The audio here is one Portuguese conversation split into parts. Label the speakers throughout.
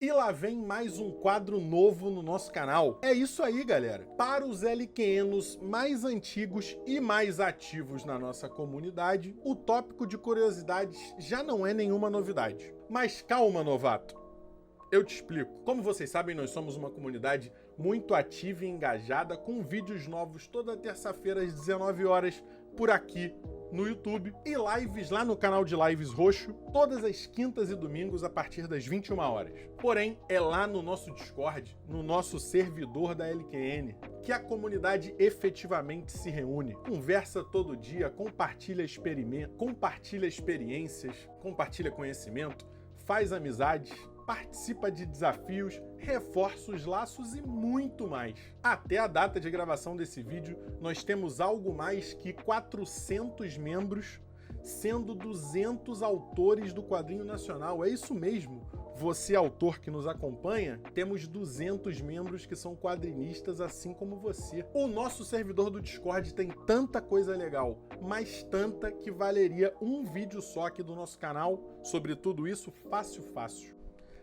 Speaker 1: E lá vem mais um quadro novo no nosso canal. É isso aí, galera. Para os LQNos mais antigos e mais ativos na nossa comunidade, o tópico de curiosidades já não é nenhuma novidade. Mas calma, novato. Eu te explico. Como vocês sabem, nós somos uma comunidade muito ativa e engajada, com vídeos novos toda terça-feira às 19 horas por aqui no YouTube e lives lá no canal de Lives Roxo, todas as quintas e domingos a partir das 21 horas. Porém, é lá no nosso Discord, no nosso servidor da LQN, que a comunidade efetivamente se reúne, conversa todo dia, compartilha experiências, compartilha conhecimento, faz amizades, participa de desafios, reforça os laços e muito mais. Até a data de gravação desse vídeo, nós temos algo mais que 400 membros, sendo 200 autores do quadrinho nacional. É isso mesmo. Você, autor que nos acompanha, temos 200 membros que são quadrinistas assim como você. O nosso servidor do Discord tem tanta coisa legal, mas tanta que valeria um vídeo só aqui do nosso canal sobre tudo isso fácil.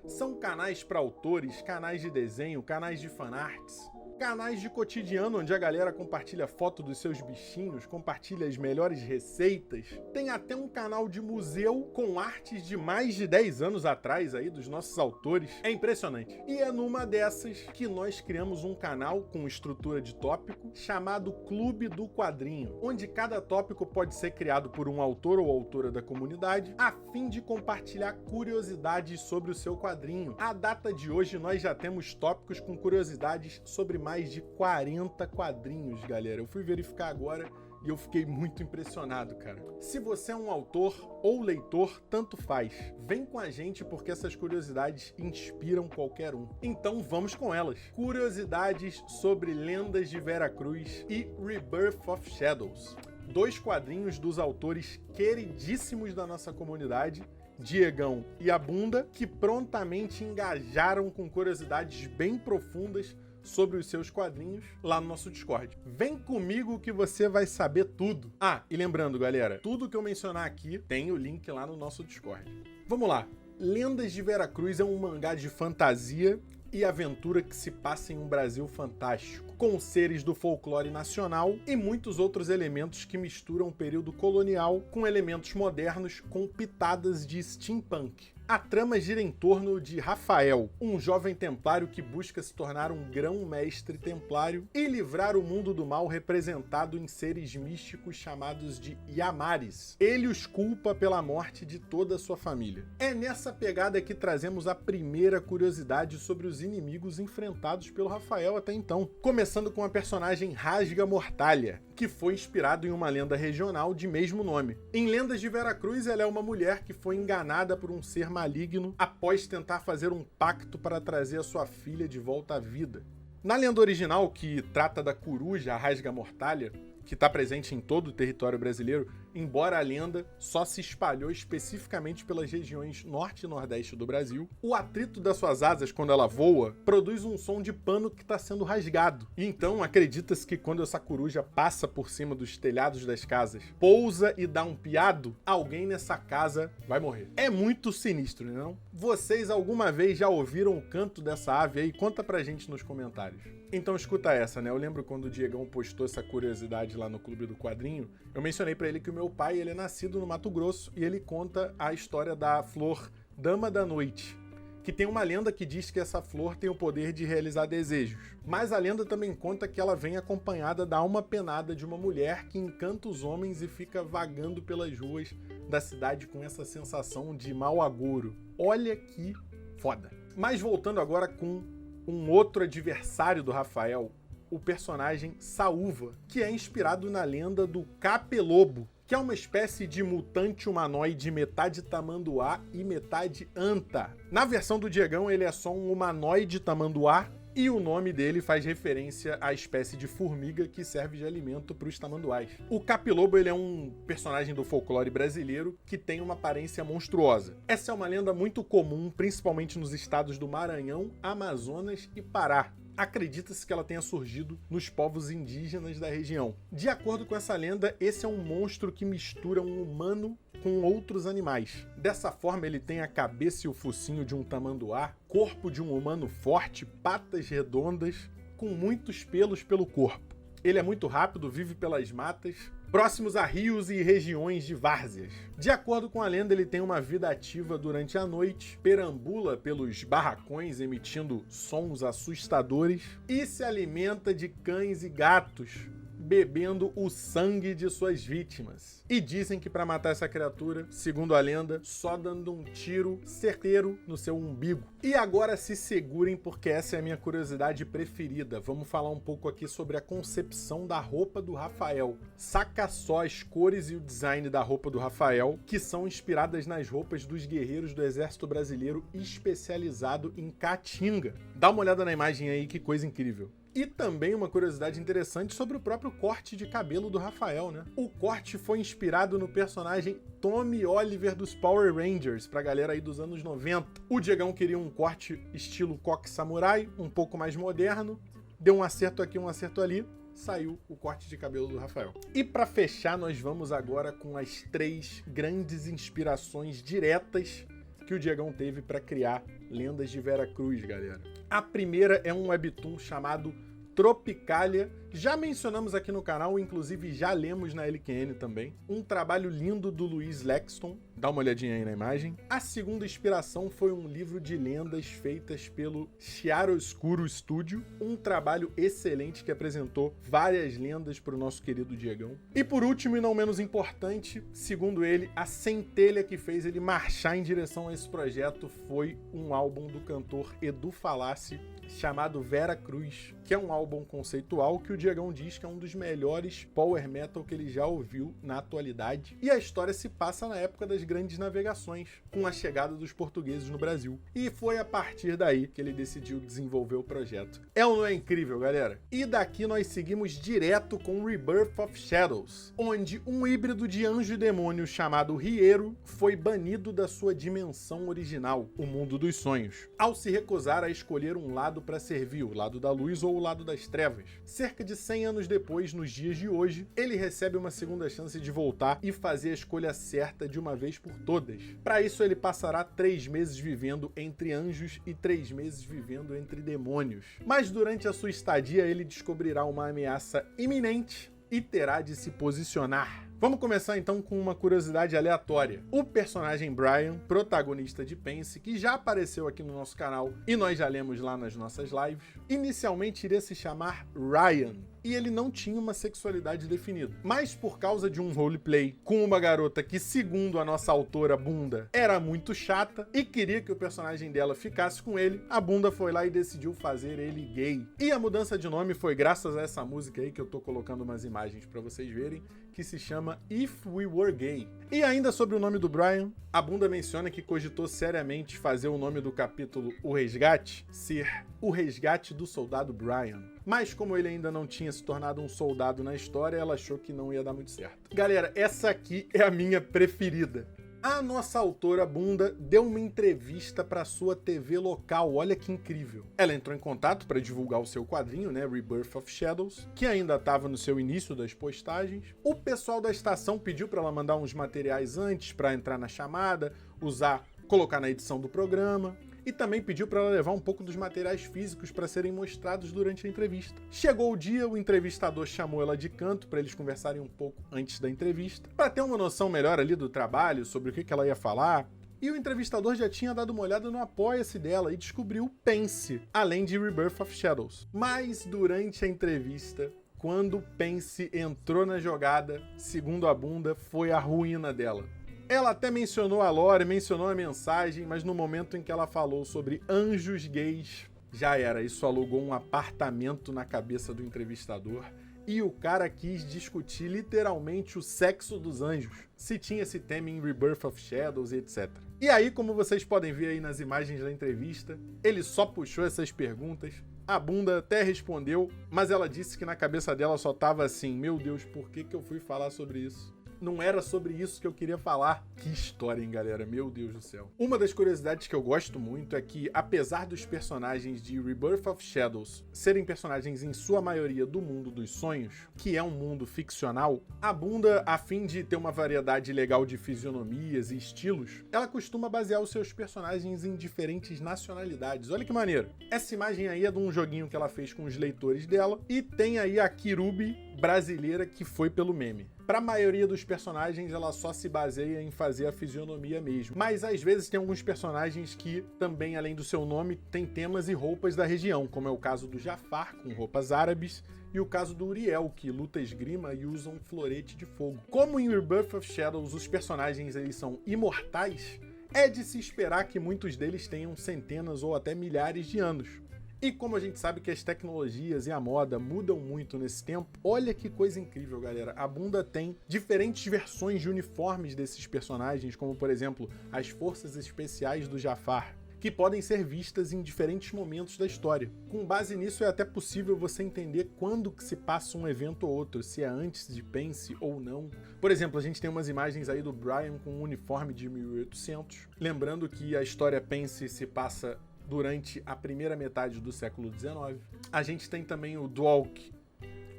Speaker 1: São canais para autores, canais de desenho, canais de fanarts, canais de cotidiano onde a galera compartilha foto dos seus bichinhos, compartilha as melhores receitas. Tem até um canal de museu com artes de mais de 10 anos atrás aí dos nossos autores. É impressionante. E é numa dessas que nós criamos um canal com estrutura de tópico chamado Clube do Quadrinho, onde cada tópico pode ser criado por um autor ou autora da comunidade a fim de compartilhar curiosidades sobre o seu quadrinho. À data de hoje nós já temos tópicos com curiosidades sobre mais de 40 quadrinhos, galera. Eu fui verificar agora e eu fiquei muito impressionado, cara. Se você é um autor ou leitor, tanto faz. Vem com a gente porque essas curiosidades inspiram qualquer um. Então vamos com elas. Curiosidades sobre Lendas de Veracruz e Rebirth of Shadows. Dois quadrinhos dos autores queridíssimos da nossa comunidade, Diegão e Abunda, que prontamente engajaram com curiosidades bem profundas sobre os seus quadrinhos lá no nosso Discord. Vem comigo que você vai saber tudo. Ah, e lembrando, galera, tudo que eu mencionar aqui tem o link lá no nosso Discord. Vamos lá. Lendas de Veracruz é um mangá de fantasia e aventura que se passa em um Brasil fantástico, com seres do folclore nacional e muitos outros elementos que misturam o período colonial com elementos modernos com pitadas de steampunk. A trama gira em torno de Rafael, um jovem templário que busca se tornar um grão-mestre templário e livrar o mundo do mal representado em seres místicos chamados de Yamaris. Ele os culpa pela morte de toda a sua família. É nessa pegada que trazemos a primeira curiosidade sobre os inimigos enfrentados pelo Rafael até então, começando com a personagem Rasga Mortalha, que foi inspirado em uma lenda regional de mesmo nome. Em Lendas de Veracruz, ela é uma mulher que foi enganada por um ser maligno após tentar fazer um pacto para trazer a sua filha de volta à vida. Na lenda original, que trata da coruja, a Rasga Mortalha, que está presente em todo o território brasileiro, embora a lenda só se espalhou especificamente pelas regiões norte e nordeste do Brasil, o atrito das suas asas quando ela voa produz um som de pano que está sendo rasgado. E então acredita-se que quando essa coruja passa por cima dos telhados das casas, pousa e dá um piado, alguém nessa casa vai morrer. É muito sinistro, não? Vocês alguma vez já ouviram o canto dessa ave aí? Conta pra gente nos comentários. Então escuta essa, né? Eu lembro quando o Diegão postou essa curiosidade lá no Clube do Quadrinho, eu mencionei pra ele que o meu pai, ele é nascido no Mato Grosso e ele conta a história da flor Dama da Noite, que tem uma lenda que diz que essa flor tem o poder de realizar desejos. Mas a lenda também conta que ela vem acompanhada da alma penada de uma mulher que encanta os homens e fica vagando pelas ruas da cidade com essa sensação de mau agouro. Olha que foda. Mas voltando agora com um outro adversário do Rafael, o personagem Saúva, que é inspirado na lenda do Capelobo, que é uma espécie de mutante humanoide metade tamanduá e metade anta. Na versão do Diegão, ele é só um humanoide tamanduá e o nome dele faz referência à espécie de formiga que serve de alimento para os tamanduás. O Capilobo, ele é um personagem do folclore brasileiro que tem uma aparência monstruosa. Essa é uma lenda muito comum, principalmente nos estados do Maranhão, Amazonas e Pará. Acredita-se que ela tenha surgido nos povos indígenas da região. De acordo com essa lenda, esse é um monstro que mistura um humano com outros animais. Dessa forma, ele tem a cabeça e o focinho de um tamanduá, corpo de um humano forte, patas redondas, com muitos pelos pelo corpo. Ele é muito rápido, vive pelas matas, próximos a rios e regiões de várzeas. De acordo com a lenda, ele tem uma vida ativa durante a noite, perambula pelos barracões emitindo sons assustadores e se alimenta de cães e gatos, bebendo o sangue de suas vítimas. E dizem que para matar essa criatura, segundo a lenda, só dando um tiro certeiro no seu umbigo. E agora se segurem, porque essa é a minha curiosidade preferida. Vamos falar um pouco aqui sobre a concepção da roupa do Rafael. Saca só as cores e o design da roupa do Rafael, que são inspiradas nas roupas dos guerreiros do Exército Brasileiro especializado em Caatinga. Dá uma olhada na imagem aí, que coisa incrível. E também uma curiosidade interessante sobre o próprio corte de cabelo do Rafael, né? O corte foi inspirado no personagem Tommy Oliver dos Power Rangers, pra galera aí dos anos 90. O Diegão queria um corte estilo coque samurai, um pouco mais moderno, deu um acerto aqui, um acerto ali, saiu o corte de cabelo do Rafael. E para fechar, nós vamos agora com as 3 grandes inspirações diretas que o Diegão teve para criar Lendas de Veracruz, galera. A primeira é um webtoon chamado Tropicalia. Já mencionamos aqui no canal, inclusive já lemos na LQN também. Um trabalho lindo do Luiz Lexton. Dá uma olhadinha aí na imagem. A segunda inspiração foi um livro de lendas feitas pelo Chiaroscuro Studio. Um trabalho excelente que apresentou várias lendas para o nosso querido Diegão. E por último, e não menos importante, segundo ele, a centelha que fez ele marchar em direção a esse projeto foi um álbum do cantor Edu Falassi, chamado Veracruz, que é um álbum conceitual que o Diegão diz que é um dos melhores power metal que ele já ouviu na atualidade. E a história se passa na época das grandes navegações, com a chegada dos portugueses no Brasil. E foi a partir daí que ele decidiu desenvolver o projeto. É ou não é incrível, galera? E daqui nós seguimos direto com Rebirth of Shadows, onde um híbrido de anjo e demônio chamado Riero foi banido da sua dimensão original, o mundo dos sonhos, ao se recusar a escolher um lado para servir, o lado da luz ou o lado das trevas. Cerca de 100 anos depois, nos dias de hoje, ele recebe uma segunda chance de voltar e fazer a escolha certa de uma vez por todas. Para isso, ele passará 3 meses vivendo entre anjos e 3 meses vivendo entre demônios. Mas durante a sua estadia, ele descobrirá uma ameaça iminente e terá de se posicionar. Vamos começar então com uma curiosidade aleatória. O personagem Brian, protagonista de Pense, que já apareceu aqui no nosso canal e nós já lemos lá nas nossas lives, inicialmente iria se chamar Ryan, e ele não tinha uma sexualidade definida. Mas por causa de um roleplay com uma garota que, segundo a nossa autora Bunda, era muito chata e queria que o personagem dela ficasse com ele, a Bunda foi lá e decidiu fazer ele gay. E a mudança de nome foi graças a essa música aí que eu tô colocando umas imagens pra vocês verem, que se chama If We Were Gay. E ainda sobre o nome do Brian, a Bunda menciona que cogitou seriamente fazer o nome do capítulo O Resgate ser O Resgate do Soldado Brian. Mas como ele ainda não tinha se tornado um soldado na história, ela achou que não ia dar muito certo. Galera, essa aqui é a minha preferida. A nossa autora Bunda deu uma entrevista para sua TV local, olha que incrível. Ela entrou em contato para divulgar o seu quadrinho, né, Rebirth of Shadows, que ainda estava no seu início das postagens. O pessoal da estação pediu para ela mandar uns materiais antes para entrar na chamada, colocar na edição do programa. E também pediu para ela levar um pouco dos materiais físicos para serem mostrados durante a entrevista. Chegou o dia, o entrevistador chamou ela de canto para eles conversarem um pouco antes da entrevista, para ter uma noção melhor ali do trabalho, sobre o que ela ia falar. E o entrevistador já tinha dado uma olhada no Apoia-se dela e descobriu Pense, além de Rebirth of Shadows. Mas durante a entrevista, quando Pense entrou na jogada, segundo a Bunda, foi a ruína dela. Ela até mencionou a lore, mencionou a mensagem, mas no momento em que ela falou sobre anjos gays, já era. Isso alugou um apartamento na cabeça do entrevistador e o cara quis discutir literalmente o sexo dos anjos, se tinha esse tema em Rebirth of Shadows e etc. E aí, como vocês podem ver aí nas imagens da entrevista, ele só puxou essas perguntas. A Bunda até respondeu, mas ela disse que na cabeça dela só tava assim: meu Deus, por que eu fui falar sobre isso? não era sobre isso que eu queria falar. Que história, hein, galera? Meu Deus do céu. Uma das curiosidades que eu gosto muito é que, apesar dos personagens de Rebirth of Shadows serem personagens em sua maioria do mundo dos sonhos, que é um mundo ficcional, a bunda, a fim de ter uma variedade legal de fisionomias e estilos, ela costuma basear os seus personagens em diferentes nacionalidades. Olha que maneiro. Essa imagem aí é de um joguinho que ela fez com os leitores dela, e tem aí a Kirubi brasileira que foi pelo meme. Para a maioria dos personagens, ela só se baseia em fazer a fisionomia mesmo. Mas às vezes tem alguns personagens que também, além do seu nome, tem temas e roupas da região, como é o caso do Jafar, com roupas árabes, e o caso do Uriel, que luta esgrima e usa um florete de fogo. Como em Rebirth of Shadows os personagens eles são imortais, é de se esperar que muitos deles tenham centenas ou até milhares de anos. E como a gente sabe que as tecnologias e a moda mudam muito nesse tempo, olha que coisa incrível, galera. A bunda tem diferentes versões de uniformes desses personagens, como por exemplo, as forças especiais do Jafar, que podem ser vistas em diferentes momentos da história. Com base nisso, é até possível você entender quando que se passa um evento ou outro, se é antes de Pense ou não. Por exemplo, a gente tem umas imagens aí do Brian com um uniforme de 1800. Lembrando que a história Pense se passa durante a primeira metade do século XIX. A gente tem também o Dwalk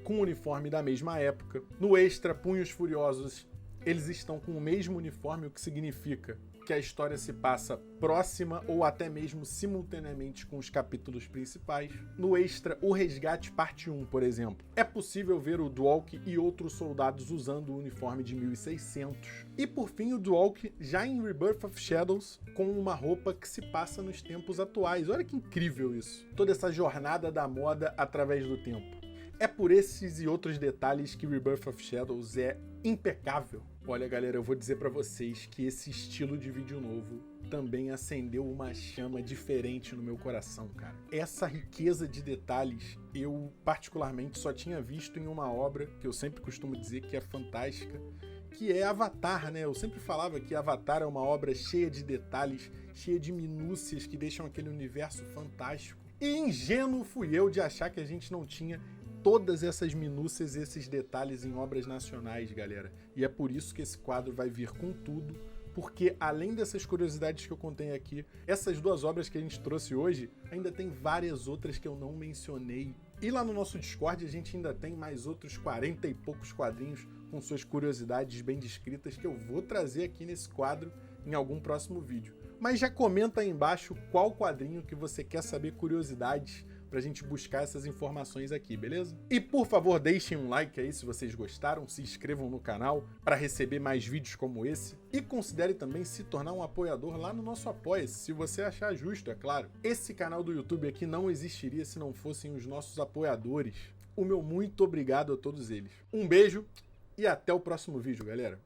Speaker 1: com o uniforme da mesma época. No extra, Punhos Furiosos, eles estão com o mesmo uniforme, o que significa que a história se passa próxima ou até mesmo simultaneamente com os capítulos principais. No extra, o Resgate Parte 1, por exemplo, é possível ver o Dwalk e outros soldados usando o uniforme de 1600. E por fim, o Dwalk, já em Rebirth of Shadows, com uma roupa que se passa nos tempos atuais. Olha que incrível isso! Toda essa jornada da moda através do tempo. É por esses e outros detalhes que Rebirth of Shadows é impecável. Olha, galera, eu vou dizer pra vocês que esse estilo de vídeo novo também acendeu uma chama diferente no meu coração, cara. Essa riqueza de detalhes eu particularmente só tinha visto em uma obra que eu sempre costumo dizer que é fantástica, que é Avatar, né? Eu sempre falava que Avatar é uma obra cheia de detalhes, cheia de minúcias que deixam aquele universo fantástico. E ingênuo fui eu de achar que a gente não tinha todas essas minúcias e esses detalhes em obras nacionais, galera. E é por isso que esse quadro vai vir com tudo, porque além dessas curiosidades que eu contei aqui, essas duas obras que a gente trouxe hoje, ainda tem várias outras que eu não mencionei. E lá no nosso Discord a gente ainda tem mais outros 40 e poucos quadrinhos com suas curiosidades bem descritas que eu vou trazer aqui nesse quadro em algum próximo vídeo. Mas já comenta aí embaixo qual quadrinho que você quer saber curiosidades pra gente buscar essas informações aqui, beleza? E por favor, deixem um like aí se vocês gostaram, se inscrevam no canal para receber mais vídeos como esse e considere também se tornar um apoiador lá no nosso Apoia-se, se você achar justo, é claro. Esse canal do YouTube aqui não existiria se não fossem os nossos apoiadores. O meu muito obrigado a todos eles. Um beijo e até o próximo vídeo, galera.